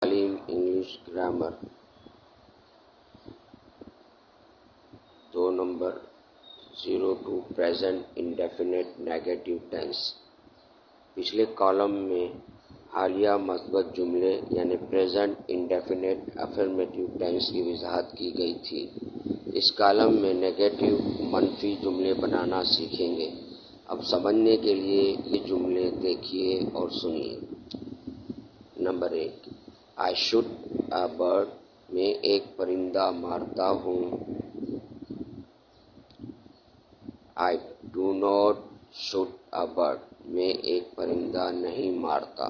تعلیم English grammar 2 number 02 present indefinite negative tense. پچھلے column میں حالیہ مثبت جملے یعنی پریزنٹ انڈیفینٹ افرمیٹیو ٹینس کی وضاحت کی گئی تھی۔ اس کالم میں نیگیٹو منفی جملے بنانا سیکھیں گے۔ اب سمجھنے کے لیے یہ جملے دیکھیے اور سنیے۔ Number 1، I shoot a bird، میں ایک پرندہ مارتا ہوں۔ I do not shoot a bird، میں ایک پرندہ نہیں مارتا۔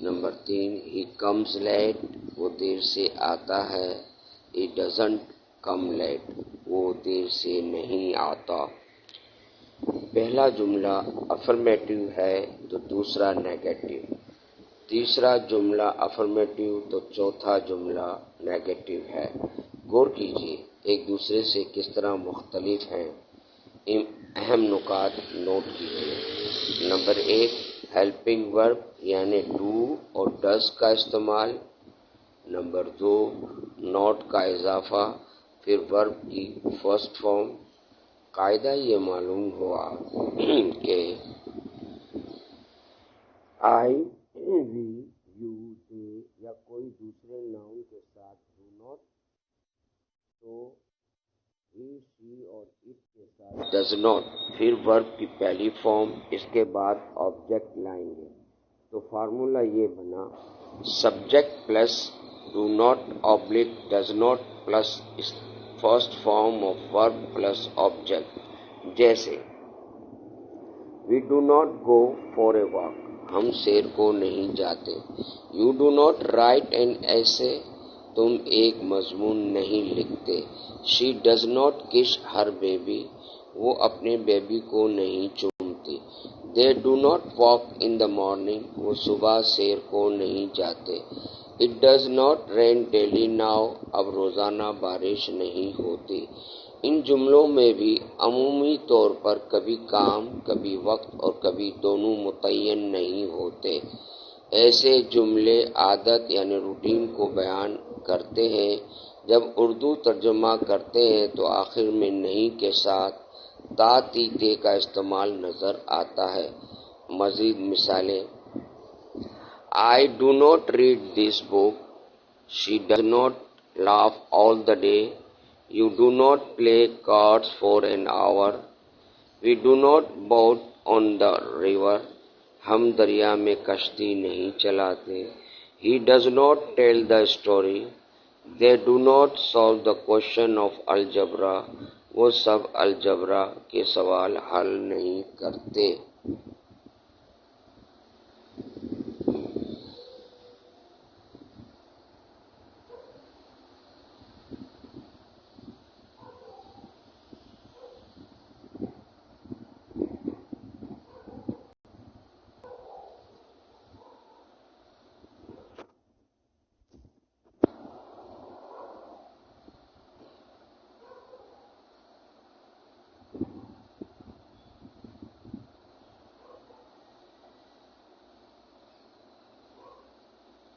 نمبر 3، He comes late، وہ دیر سے آتا ہے۔ He doesn't come late، وہ دیر سے نہیں آتا۔ پہلا جملہ افرمیٹیو ہے تو دوسرا نیگیٹو، تیسرا جملہ افرمیٹیو تو چوتھا جملہ نیگیٹو ہے۔ غور کیجیے ایک دوسرے سے کس طرح مختلف ہیں۔ اہم نکات نوٹ کیجیے۔ نمبر 1، ہیلپنگ ورب یعنی ڈو اور ڈز کا استعمال۔ نمبر 2، ناٹ کا اضافہ، پھر ورب کی فرسٹ فارم۔ قاعدہ یہ معلوم ہوا کہ آئی، وی، یو، دے یا کوئی دوسرے ناؤن کے ساتھ ڈو ناٹ، تو ہی، شی اور اٹ کے ساتھ ڈز ناٹ، پھر ورب کی پہلی فارم، اس کے بعد آبجیکٹ لائیں گے۔ تو فارمولا یہ بنا، subject plus do not oblique does not plus first form of verb plus object. جیسے we do not go for a walk, ہم سیر کو نہیں جاتے۔ You do not write an essay, تم ایک مضمون نہیں لکھتے۔ شی ڈز ناٹ کس ہر بیبی، وہ اپنے بیبی کو نہیں چومتی۔ They do not walk in the morning, وہ صبح سیر کو نہیں جاتے۔ It does not rain daily now, اب روزانہ بارش نہیں ہوتی۔ ان جملوں میں بھی عمومی طور پر کبھی کام، کبھی وقت اور کبھی دونوں متعین نہیں ہوتے۔ ایسے جملے عادت یعنی روٹین کو بیان کرتے ہیں۔ جب اردو ترجمہ کرتے ہیں تو آخر میں نہیں کے ساتھ تا تی تے کا استعمال نظر آتا ہے۔ مزید مثالیں، I do not read this book، she does not laugh all the day، you do not play cards for an hour، we do not boat on the river، ہم دریا میں کشتی نہیں چلاتے۔ he does not tell the story، they do not solve the question of algebra، وہ سب algebra کے سوال حل نہیں کرتے۔